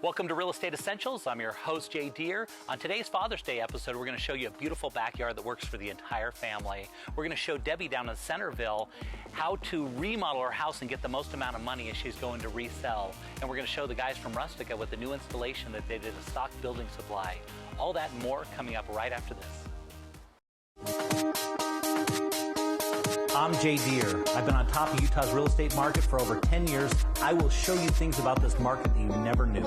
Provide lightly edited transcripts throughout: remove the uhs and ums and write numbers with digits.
Welcome to Real Estate Essentials. I'm your host, Jay Deher. On today's Father's Day episode, we're going to show you a beautiful backyard that works for the entire family. We're going to show Debbie down in Centerville how to remodel her house and get the most amount of money as she's going to resell. And we're going to show the guys from Rustica with the new installation that they did a stock building supply. All that and more coming up right after this. I'm Jay Deher. I've been on top of Utah's real estate market for over 10 years. I will show you things about this market that you never knew.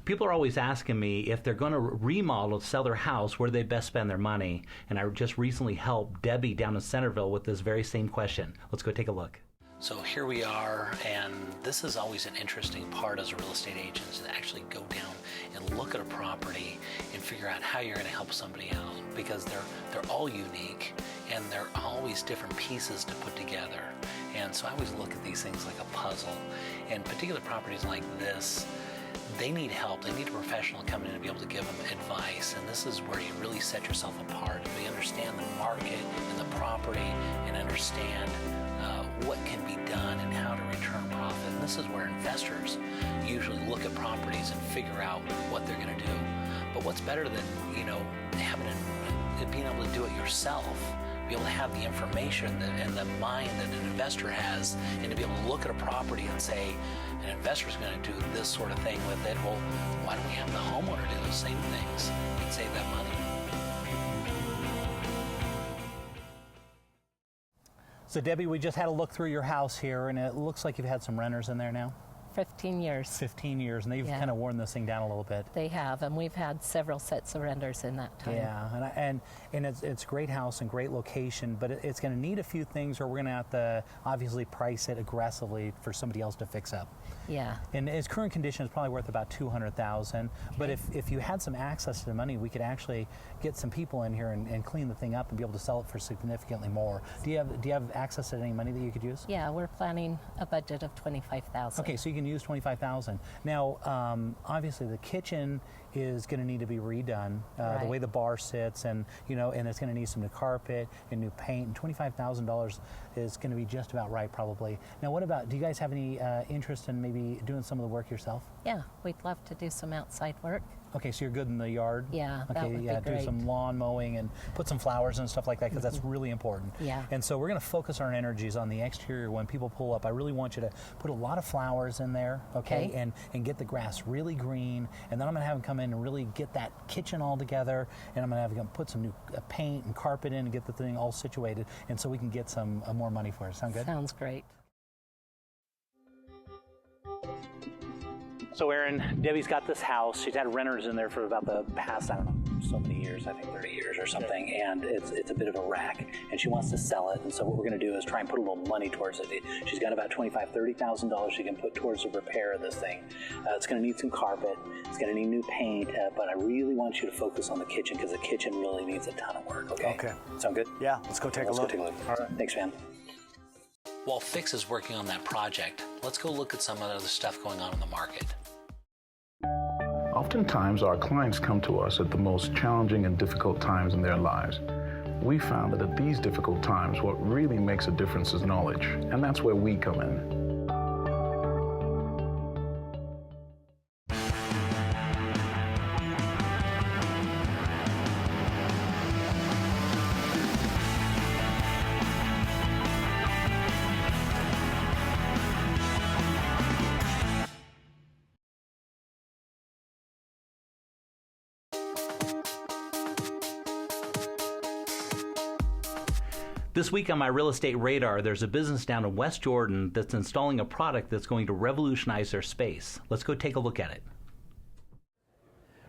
People are always asking me if they're going to remodel, sell their house, where do they best spend their money? And I just recently helped Debbie down in Centerville with this very same question. Let's go take a look. So here we are, and this is always an interesting part as a real estate agent, to actually go down and look at a property and figure out how you're going to help somebody out, because they're all unique and they're always different pieces to put together. And so I always look at these things like a puzzle. And particular properties like this, they need help. They need a professional to come in and be able to give them advice. And this is where you really set yourself apart. You understand the market and the property and understand what can be done and how to return profit. And this is where investors usually look at properties and figure out what they're going to do. But what's better than, having being able to do it yourself, be able to have the information and the mind that an investor has, and to be able to look at a property and say, an investor's going to do this sort of thing with it. Well, why don't we have the homeowner do those same things and save that money? So Debbie, we just had a look through your house here, and it looks like you've had some renters in there now. 15 years. 15 years, and they've kind of worn this thing down a little bit. They have, and we've had several sets of renters in that time. Yeah, and it's a great house and great location, but it's going to need a few things, or we're going to have to obviously price it aggressively for somebody else to fix up. Yeah. And its current condition is probably worth about $200,000. Okay. But if you had some access to the money, we could actually get some people in here and clean the thing up and be able to sell it for significantly more. Do you have access to any money that you could use? Yeah, we're planning a budget of $25,000. Okay, so you can use $25,000. Now, obviously, the kitchen is going to need to be redone. Right. The way the bar sits, and it's going to need some new carpet and new paint. And $25,000 is going to be just about right, probably. Now, what about? Do you guys have any interest in maybe doing some of the work yourself? Yeah, we'd love to do some outside work. Okay, so you're good in the yard? Yeah, okay, that would be great. Do some lawn mowing and put some flowers and stuff like that, because that's really important. Yeah. And so we're going to focus our energies on the exterior when people pull up. I really want you to put a lot of flowers in there, okay? And get the grass really green. And then I'm going to have them come in and really get that kitchen all together. And I'm going to have them put some new paint and carpet in and get the thing all situated. And so we can get some more money for it. Sound good? Sounds great. So Aaron, Debbie's got this house. She's had renters in there for about the past, I don't know, so many years, I think 30 years or something, and it's a bit of a wreck, and she wants to sell it. And so what we're going to do is try and put a little money towards it. She's got about $25,000, $30,000 she can put towards the repair of this thing. It's going to need some carpet. It's going to need new paint, but I really want you to focus on the kitchen, because the kitchen really needs a ton of work, okay? Okay. Sound good? Yeah, let's go take a look. Let's go take a look. All right. Thanks, man. While Fix is working on that project, let's go look at some of the other stuff going on in the market. Oftentimes, our clients come to us at the most challenging and difficult times in their lives. We found that at these difficult times, what really makes a difference is knowledge, and that's where we come in. This week on my real estate radar, there's a business down in West Jordan that's installing a product that's going to revolutionize their space. Let's go take a look at it.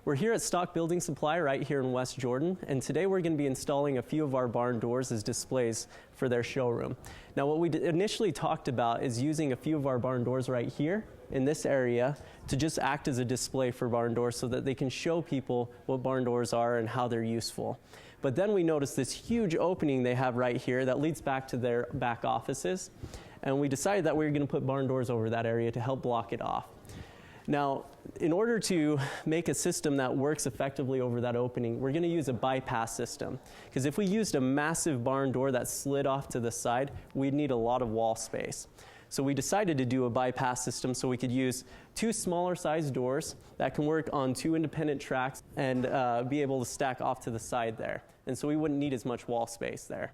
We're here at Stock Building Supply right here in West Jordan, and today we're going to be installing a few of our barn doors as displays for their showroom. Now, what we initially talked about is using a few of our barn doors right here in this area to just act as a display for barn doors so that they can show people what barn doors are and how they're useful. But then we noticed this huge opening they have right here that leads back to their back offices. And we decided that we were going to put barn doors over that area to help block it off. Now, in order to make a system that works effectively over that opening, we're going to use a bypass system. Because if we used a massive barn door that slid off to the side, we'd need a lot of wall space. So we decided to do a bypass system so we could use 2 smaller sized doors that can work on 2 independent tracks and be able to stack off to the side there. And so we wouldn't need as much wall space there.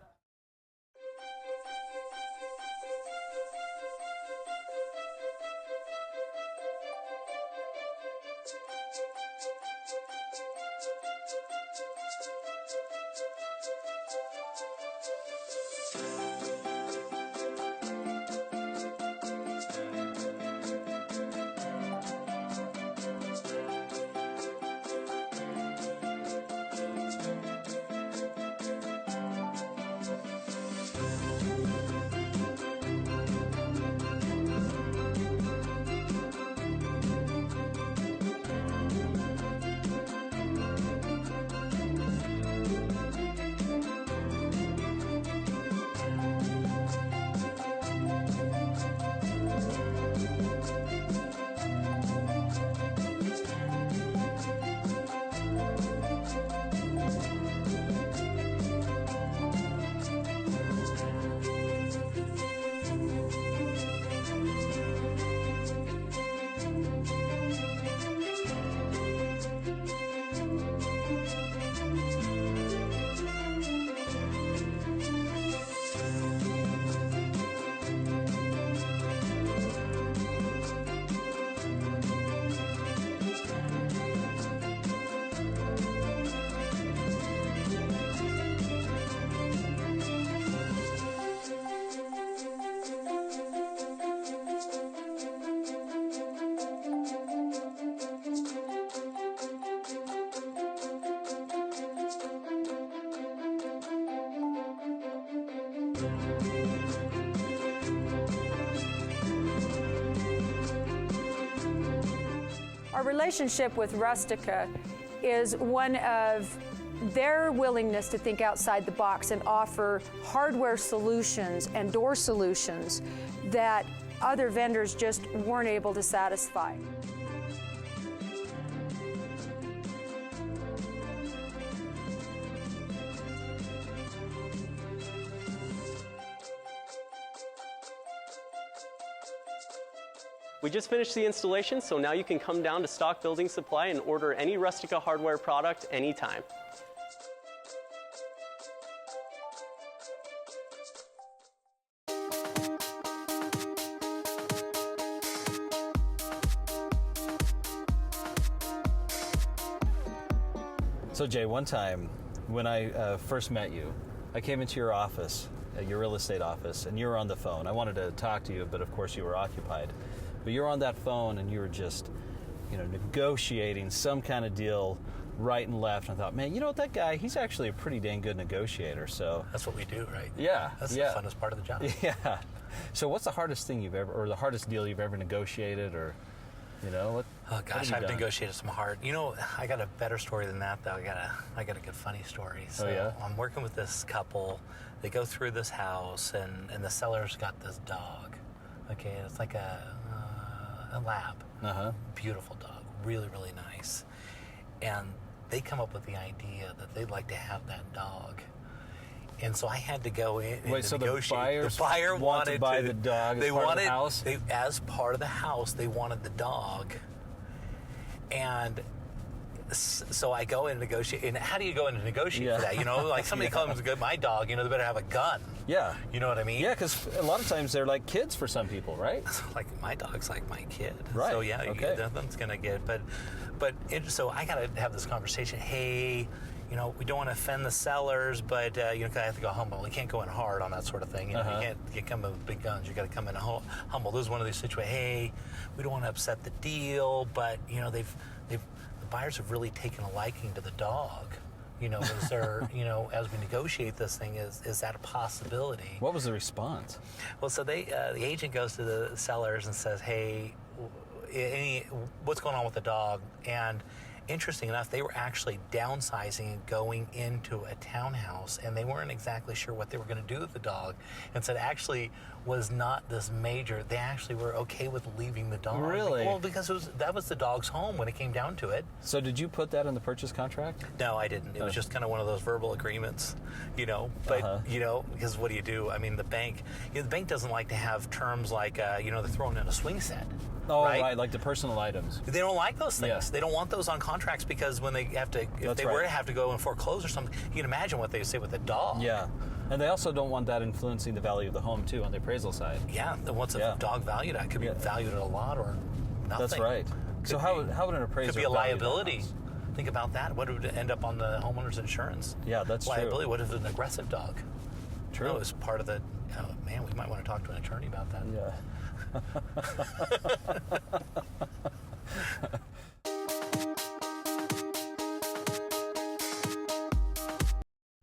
Our relationship with Rustica is one of their willingness to think outside the box and offer hardware solutions and door solutions that other vendors just weren't able to satisfy. We just finished the installation, so now you can come down to Stock Building Supply and order any Rustica hardware product anytime. So Jay, one time when I first met you, I came into your office, your real estate office, and you were on the phone. I wanted to talk to you, but of course you were occupied. But you were on that phone and you were just, negotiating some kind of deal right and left. And I thought, man, you know what, that guy, he's actually a pretty dang good negotiator. So That's what we do, right? Yeah. That's yeah. the funnest part of the job. Yeah. So what's the hardest thing you've ever, or the hardest deal you've ever negotiated, or, what? Oh gosh, what I've have you done? negotiated some hard. I got a better story than that, though. I got a good funny story. So Oh, yeah? I'm working with this couple. They go through this house, and the seller's got this dog. Okay, it's like a lab. Uh-huh. Beautiful dog, really, really nice. And they come up with the idea that they'd like to have that dog. And so I had to go in and Wait, so negotiate. the buyer wanted to buy the dog as part of the house? As part of the house, they wanted the dog. And so I go in and negotiate. And how do you go in and negotiate for that? Like somebody comes to get my dog, they better have a gun. Yeah. You know what I mean? Yeah, because a lot of times they're like kids for some people, right? Like my dog's like my kid. Right. So yeah, Okay. nothing's gonna get. So I gotta have this conversation. Hey, we don't want to offend the sellers, but I have to go humble. We can't go in hard on that sort of thing. You can't come in with big guns. You got to come in humble. This is one of these situations. Hey, we don't want to upset the deal, but the buyers have really taken a liking to the dog. Is there, as we negotiate this thing, is that a possibility? What was the response? Well, so the agent goes to the sellers and says, hey, what's going on with the dog? And interesting enough, they were actually downsizing and going into a townhouse, and they weren't exactly sure what they were going to do with the dog, and said, actually, was not this major. They actually were okay with leaving the dog. Really? Well, because that was the dog's home when it came down to it. So did you put that in the purchase contract? No, I didn't. It was just kind of one of those verbal agreements, But, because what do you do? I mean, the bank doesn't like to have terms like, they're throwing in a swing set. Oh, right, like the personal items. They don't like those things. Yeah. They don't want those on contracts because when they have to, if they were to have to go and foreclose or something, you can imagine what they would say with a dog. Yeah. And they also don't want that influencing the value of the home, too, on the appraisal side. Yeah, what's a dog valued at? It could be valued at a lot or nothing. That's right. So how would an appraiser could be a value liability. that house? Think about that. What would it end up on the homeowner's insurance? Yeah, that's liability. true. What if it's an aggressive dog? True. It was part of the, man, we might want to talk to an attorney about that. Yeah.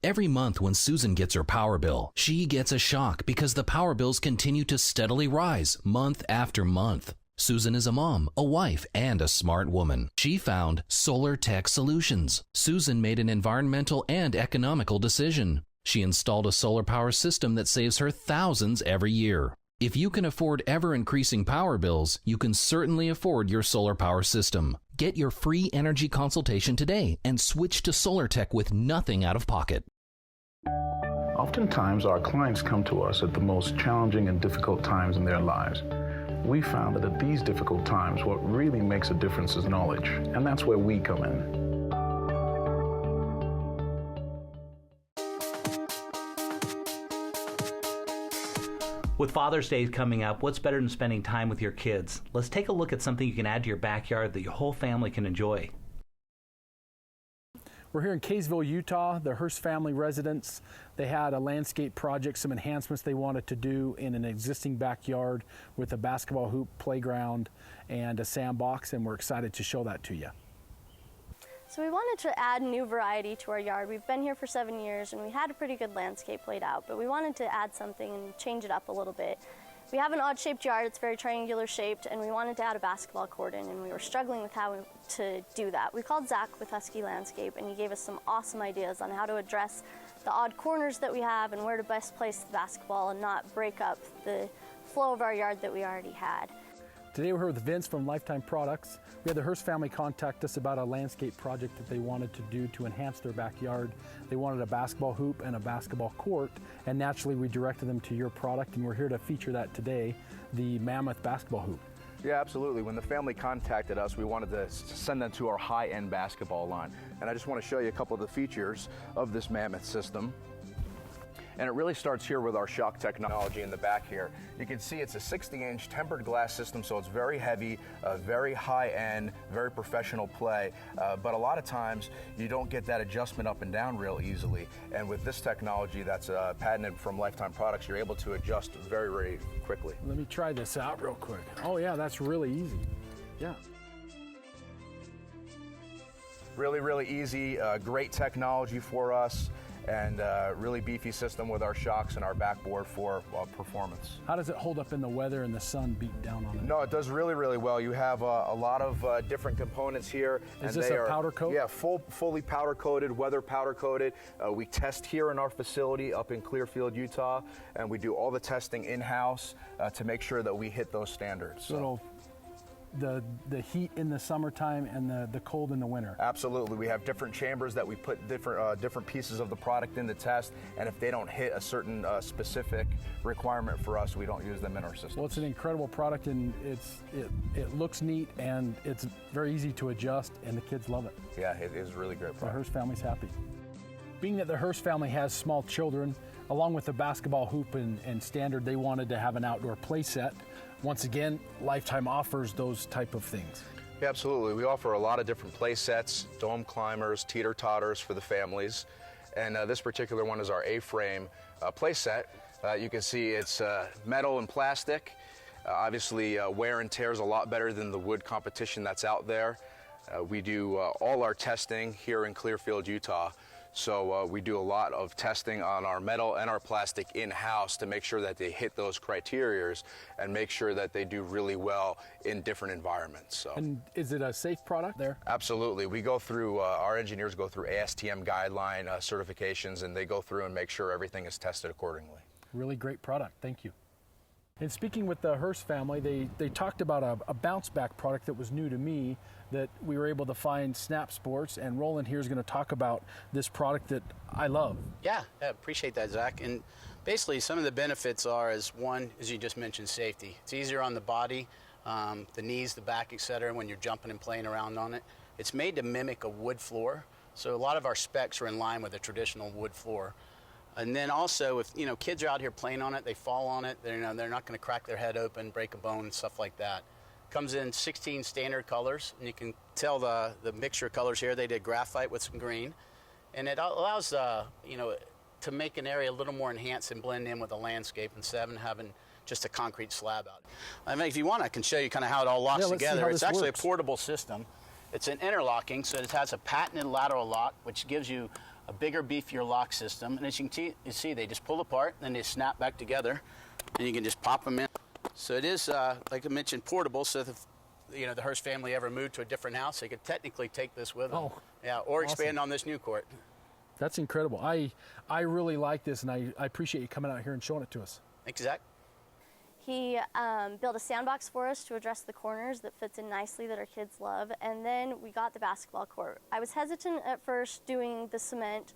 Every month when Susan gets her power bill, she gets a shock because the power bills continue to steadily rise month after month. Susan is a mom, a wife, and a smart woman. She found Solar Tech Solutions. Susan made an environmental and economical decision. She installed a solar power system that saves her thousands every year. If you can afford ever-increasing power bills, you can certainly afford your solar power system. Get your free energy consultation today and switch to Solar Tech with nothing out of pocket. Oftentimes, our clients come to us at the most challenging and difficult times in their lives. We found that at these difficult times, what really makes a difference is knowledge, and that's where we come in. With Father's Day coming up, what's better than spending time with your kids? Let's take a look at something you can add to your backyard that your whole family can enjoy. We're here in Kaysville, Utah, the Hearst family residence. They had a landscape project, some enhancements they wanted to do in an existing backyard with a basketball hoop, playground, and a sandbox, and we're excited to show that to you. So we wanted to add new variety to our yard. We've been here for 7 years and we had a pretty good landscape laid out, but we wanted to add something and change it up a little bit. We have an odd-shaped yard, it's very triangular shaped, and we wanted to add a basketball court in, and we were struggling with how to do that. We called Zach with Husky Landscape, and he gave us some awesome ideas on how to address the odd corners that we have and where to best place the basketball and not break up the flow of our yard that we already had. Today we're here with Vince from Lifetime Products. We had the Hearst family contact us about a landscape project that they wanted to do to enhance their backyard. They wanted a basketball hoop and a basketball court, and naturally we directed them to your product, and we're here to feature that today, the Mammoth basketball hoop. Yeah, absolutely. When the family contacted us, we wanted to send them to our high-end basketball line. And I just want to show you a couple of the features of this Mammoth system. And it really starts here with our shock technology in the back here. You can see it's a 60-inch tempered glass system, so it's very heavy, very high-end, very professional play. But a lot of times, you don't get that adjustment up and down real easily. And with this technology that's patented from Lifetime Products, you're able to adjust very, very quickly. Let me try this out real quick. Oh yeah, that's really easy. Yeah. Really, really easy, great technology for us. And really beefy system with our shocks and our backboard for performance. How does it hold up in the weather and the sun beating down on it? No, it does really, really well. You have a lot of different components here. Is this a powder coat? Yeah, fully powder coated, weather powder coated. We test here in our facility up in Clearfield, Utah, and we do all the testing in-house to make sure that we hit those standards. So. The heat in the summertime and the cold in the winter. Absolutely. We have different chambers that we put different pieces of the product in the test, and if they don't hit a certain specific requirement for us, we don't use them in our system. Well, it's an incredible product, and it looks neat, and it's very easy to adjust, and the kids love it. Yeah, it is a really great product. The Hearst family's happy. Being that the Hearst family has small children, along with the basketball hoop and standard, they wanted to have an outdoor play set. Once again, Lifetime offers those type of things. Yeah, absolutely. We offer a lot of different play sets, dome climbers, teeter-totters for the families. And this particular one is our A-frame play set. You can see it's metal and plastic. Obviously, wear and tear is a lot better than the wood competition that's out there. We do all our testing here in Clearfield, Utah. So we do a lot of testing on our metal and our plastic in-house to make sure that they hit those criterias and make sure that they do really well in different environments. So. And is it a safe product there? Absolutely. We go through, our engineers go through ASTM guideline certifications, and they go through and make sure everything is tested accordingly. Really great product. Thank you. And speaking with the Hearst family, they talked about a bounce back product that was new to me that we were able to find Snap Sports, and Roland here is going to talk about this product that I love. Yeah, appreciate that, Zach. And basically some of the benefits are, as one, as you just mentioned, safety. It's easier on the body, the knees, the back, etc. when you're jumping and playing around on it. It's made to mimic a wood floor, so a lot of our specs are in line with a traditional wood floor. And then also, if kids are out here playing on it, they fall on it, they're not going to crack their head open, break a bone, and stuff like that. Comes in 16 standard colors, and you can tell the mixture of colors here. They did graphite with some green, and it allows to make an area a little more enhanced and blend in with the landscape instead of having just a concrete slab out. I mean, if you want, I can show you kind of how it all locks together. It's actually a portable system. It's an interlocking, so it has a patented lateral lock, which gives you a bigger, beefier lock system. And as you can see, they just pull apart, then they snap back together, and you can just pop them in. So it is, like I mentioned, portable, so if the Hearst family ever moved to a different house, they could technically take this with them. Oh, yeah, or awesome. expand on this new court. That's incredible. I really like this, and I appreciate you coming out here and showing it to us. Thanks, Zach. He built a sandbox for us to address the corners that fits in nicely that our kids love, and then we got the basketball court. I was hesitant at first doing the cement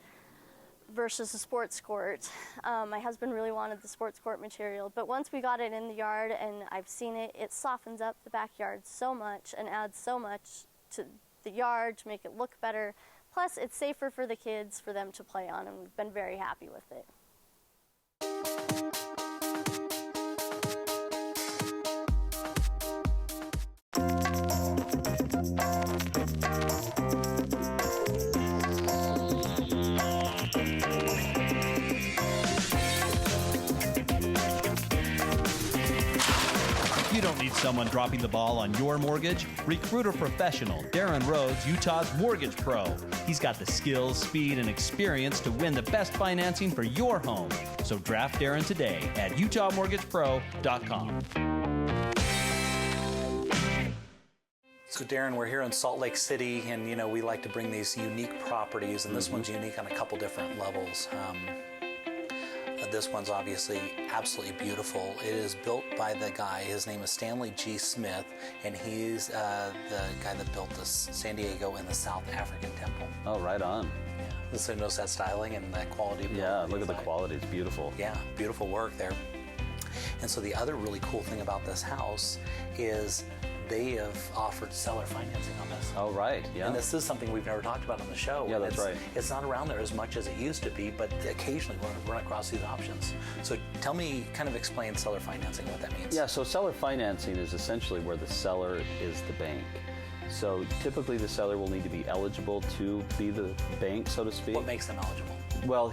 versus the sports court. My husband really wanted the sports court material, but once we got it in the yard and I've seen it, it softens up the backyard so much and adds so much to the yard to make it look better. Plus, it's safer for the kids for them to play on, and we've been very happy with it. You don't need someone dropping the ball on your mortgage. Recruit a professional. Darin Rhodes, Utah's Mortgage Pro. He's got the skills, speed, and experience to win the best financing for your home. So draft Darin today at utahmortgagepro.com. So Darin, we're here in Salt Lake City, and we like to bring these unique properties, and this one's unique on a couple different levels. This one's obviously absolutely beautiful. It is built by the guy, his name is Stanley G. Smith, and he's the guy that built this San Diego and the South African Temple. Oh, right on. Yeah. So notice that styling and that quality. Yeah, look at the quality, it's beautiful. Yeah, beautiful work there. And so the other really cool thing about this house is they have offered seller financing on this. Oh, right, yeah. And this is something we've never talked about on the show. Yeah, that's right. It's not around there as much as it used to be, but occasionally we're run across these options. So tell me, kind of explain seller financing, what that means. Yeah, so seller financing is essentially where the seller is the bank. So typically the seller will need to be eligible to be the bank, so to speak. What makes them eligible? Well,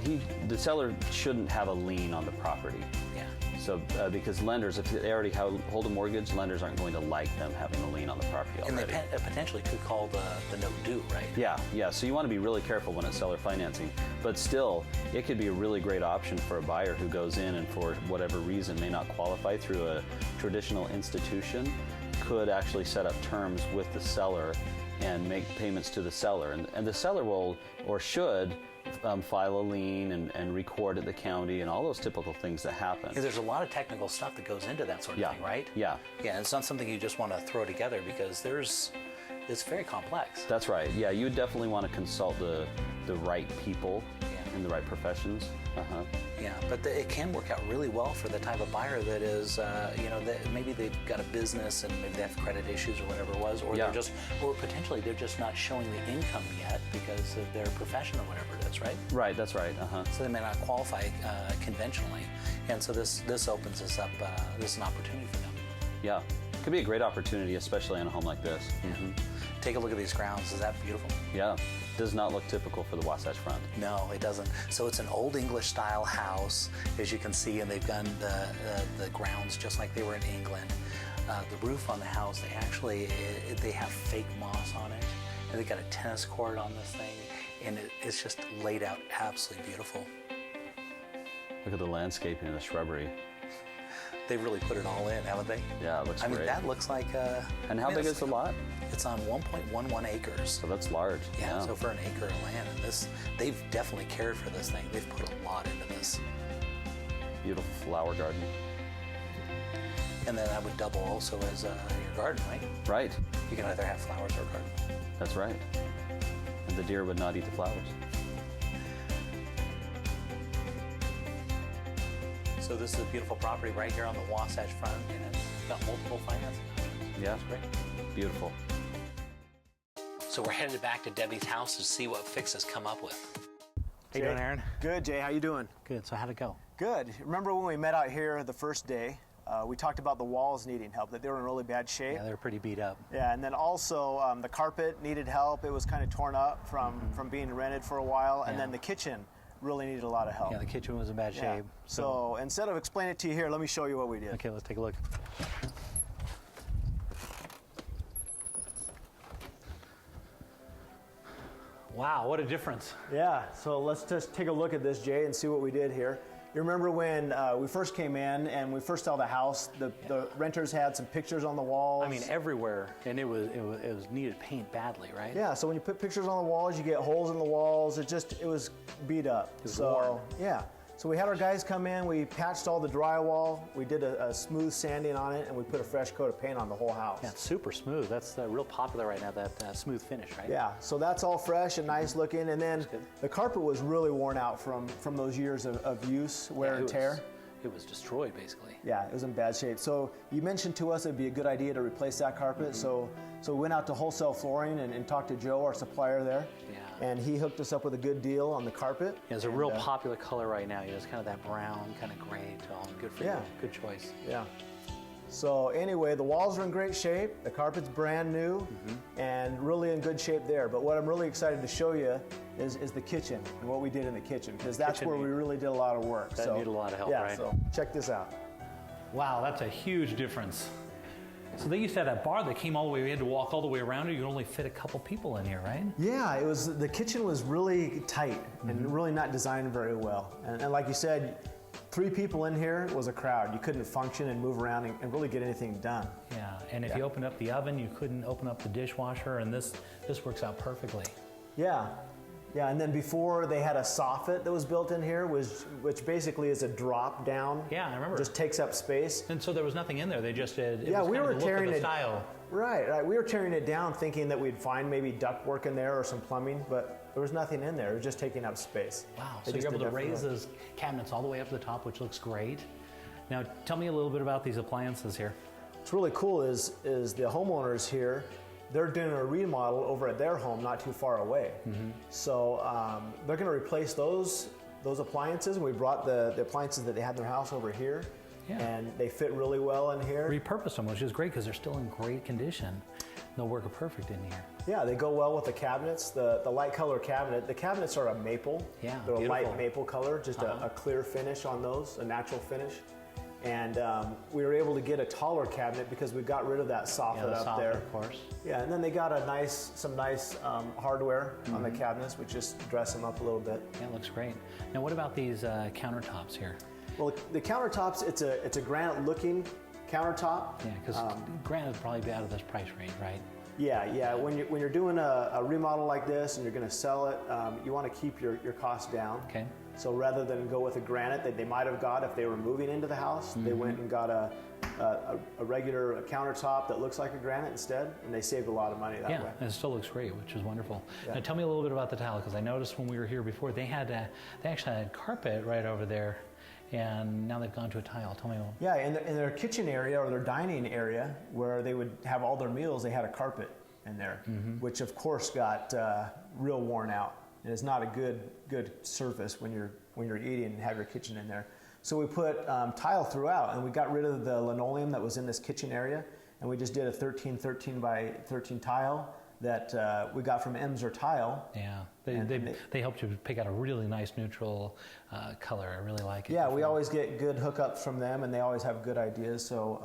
the seller shouldn't have a lien on the property. Yeah. So because lenders, if they already hold a mortgage, lenders aren't going to like them having a lien on the property already. And they potentially could call the note due, right? Yeah. So you want to be really careful when it's seller financing. But still, it could be a really great option for a buyer who goes in and for whatever reason may not qualify through a traditional institution, could actually set up terms with the seller and make payments to the seller. And the seller will, or should, file a lien and record at the county and all those typical things that happen. Because there's a lot of technical stuff that goes into that sort of thing, right? Yeah. Yeah, it's not something you just want to throw together because it's very complex. That's right. Yeah, you would definitely want to consult the right people in the right professions. Yeah, but it can work out really well for the type of buyer that is, that maybe they've got a business and maybe they have credit issues or whatever it was, or or potentially they're just not showing the income yet because of their profession or whatever it is, right? Right, that's right. So they may not qualify conventionally, and so this opens us up. This is an opportunity for them. Yeah, it could be a great opportunity, especially on a home like this. Yeah. Take a look at these grounds. Is that beautiful? Yeah. Does not look typical for the Wasatch Front. No, it doesn't. So it's an old English style house, as you can see, and they've done the grounds just like they were in England. The roof on the house, they have fake moss on it, and they got a tennis court on this thing, and it's just laid out absolutely beautiful. Look at the landscaping and the shrubbery. They've really put it all in, haven't they? Yeah, it looks great. I mean, that looks like And how big is the lot? It's on 1.11 acres. So that's large. Yeah, so for an acre of land, and they've definitely cared for this thing. They've put a lot into this. Beautiful flower garden. And then that would double also as your garden, right? Right. You can either have flowers or garden. That's right. And the deer would not eat the flowers. So this is a beautiful property right here on the Wasatch Front, and it's got multiple financing options. Yeah. That's great. Beautiful. So we're headed back to Debbie's house to see what fixes come up with. How you Jay. doing, Aaron? Good, Jay. How you doing? Good. So how'd it go? Good. Remember when we met out here the first day? We talked about the walls needing help, that they were in really bad shape. Yeah, they're pretty beat up. Yeah, and then also the carpet needed help. It was kind of torn up from being rented for a while, and then the kitchen really needed a lot of help. Yeah, the kitchen was in bad Yeah. shape. So instead of explaining it to you here, let me show you what we did. Okay, let's take a look. Wow, what a difference. Yeah, so let's just take a look at this, Jay, and see what we did here. You remember when we first came in and we first saw the house, the renters had some pictures on the walls. I mean, everywhere, and it was needed paint badly, right? Yeah, so when you put pictures on the walls, you get holes in the walls. It was beat up. It was worn. Yeah. So we had our guys come in, we patched all the drywall, we did a smooth sanding on it, and we put a fresh coat of paint on the whole house. Yeah, it's super smooth. That's real popular right now, that smooth finish, right? Yeah, so that's all fresh and nice looking. And then the carpet was really worn out from those years of use, wear and tear. It was destroyed, basically. Yeah, it was in bad shape. So you mentioned to us it'd be a good idea to replace that carpet. So we went out to Wholesale Flooring and talked to Joe, our supplier there. Yeah. And he hooked us up with a good deal on the carpet. Yeah, it's a real popular color right now. It's kind of that brown, kind of gray tone. Good for you. Good choice. Yeah. So anyway, the walls are in great shape. The carpet's brand new and really in good shape there. But what I'm really excited to show you is the kitchen and what we did in the kitchen, because that's where we really did a lot of work. That needed a lot of help, right? So check this out. Wow, that's a huge difference. So they used to have that bar that came all the way, we had to walk all the way around it. You could only fit a couple people in here, right? Yeah, the kitchen was really tight and really not designed very well. And like you said, 3 people in here was a crowd. You couldn't function and move around and really get anything done. Yeah, and if you opened up the oven, you couldn't open up the dishwasher, and this works out perfectly. Yeah. Yeah, and then before they had a soffit that was built in here, which basically is a drop down. Yeah, I remember. Just takes up space. And so there was nothing in there. They just did. Yeah, we were tearing tearing it. Style. Right. We were tearing it down, thinking that we'd find maybe ductwork in there or some plumbing, but there was nothing in there. It was just taking up space. Wow. So you're able to raise those cabinets all the way up to the top, which looks great. Now, tell me a little bit about these appliances here. What's really cool is the homeowners here. They're doing a remodel over at their home not too far away. So they're going to replace those appliances. We brought the appliances that they had in their house over here, and they fit really well in here. Repurposed them, which is great because they're still in great condition. They'll work perfect in here. Yeah, they go well with the cabinets. The light color cabinet. The cabinets are a maple. Yeah, they're beautiful. a light maple color, just a clear finish on those, a natural finish. And we were able to get a taller cabinet because we got rid of that soffit up there. Of course. Yeah, and then they got some nice hardware on the cabinets, which just dress them up a little bit. Yeah, it looks great. Now, what about these countertops here? Well, the countertops, it's a granite-looking countertop. Yeah, because granite would probably be out of this price range, right? Yeah. When you're doing a remodel like this and you're going to sell it, you want to keep your costs down. Okay. So rather than go with a granite that they might have got if they were moving into the house, they went and got a regular countertop that looks like a granite instead, and they saved a lot of money that way. Yeah, and it still looks great, which is wonderful. Yeah. Now tell me a little bit about the tile, because I noticed when we were here before, they actually had carpet right over there, and now they've gone to a tile. Tell me more. Yeah, in their kitchen area or their dining area where they would have all their meals, they had a carpet in there, which of course got real worn out. And it's not a good surface when you're eating and have your kitchen in there. So we put tile throughout, and we got rid of the linoleum that was in this kitchen area, and we just did a 13 by 13 tile that we got from Emser Tile. Yeah, they helped you pick out a really nice neutral color. I really like it. Yeah, we always get good hookups from them, and they always have good ideas. So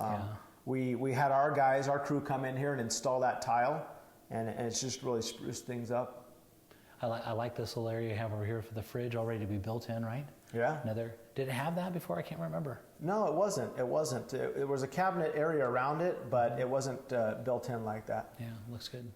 we had our crew come in here and install that tile, and it's just really spruced things up. I like this little area you have over here for the fridge already to be built in, right? Yeah. Did it have that before? I can't remember. No, it wasn't. It was a cabinet area around it, but it wasn't built in like that. Yeah, looks good.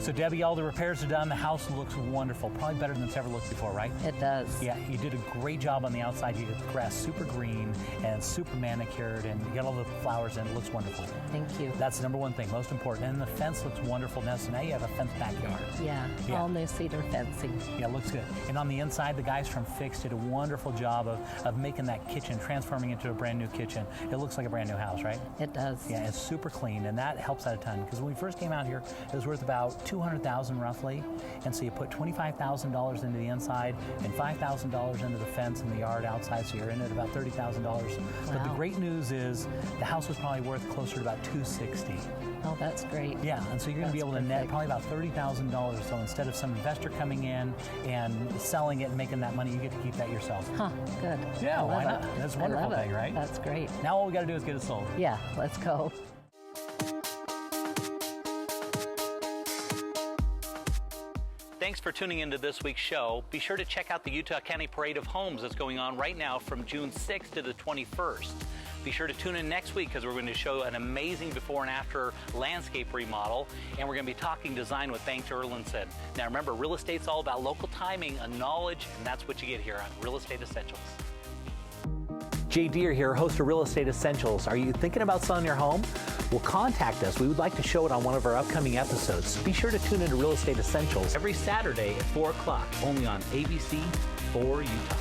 So Debbie, all the repairs are done. The house looks wonderful. Probably better than it's ever looked before, right? It does. Yeah, you did a great job on the outside. You got the grass super green and super manicured, and you got all the flowers in. It looks wonderful. Thank you. That's the number one thing, most important. And the fence looks wonderful now. So now you have a fenced backyard. Yeah, all new cedar fencing. Yeah, it looks good. And on the inside, the guys from Fix did a wonderful job of making that kitchen, transforming it into a brand new kitchen. It looks like a brand new house, right? It does. Yeah, it's super clean, and that helps out a ton. Because when we first came out here, it was worth about $200,000 roughly, and so you put $25,000 into the inside and $5,000 into the fence and the yard outside, so you're in at about $30,000. But the great news is the house was probably worth closer to about $260,000. Oh, that's great. Yeah, and so you're going to be able to net probably about $30,000. So instead of some investor coming in and selling it and making that money, you get to keep that yourself. Huh, good. Yeah, why not? That's a wonderful thing, right? That's great. Now all we got to do is get it sold. Yeah, let's go. Thanks for tuning into this week's show. Be sure to check out the Utah County Parade of Homes that's going on right now from June 6th to the 21st. Be sure to tune in next week because we're going to show an amazing before and after landscape remodel, and we're going to be talking design with Banks Erlandson. Now remember, real estate's all about local timing and knowledge, and that's what you get here on Real Estate Essentials. Jay Deher here, host of Real Estate Essentials. Are you thinking about selling your home? Well, contact us. We would like to show it on one of our upcoming episodes. Be sure to tune into Real Estate Essentials every Saturday at 4 o'clock, only on ABC 4 Utah.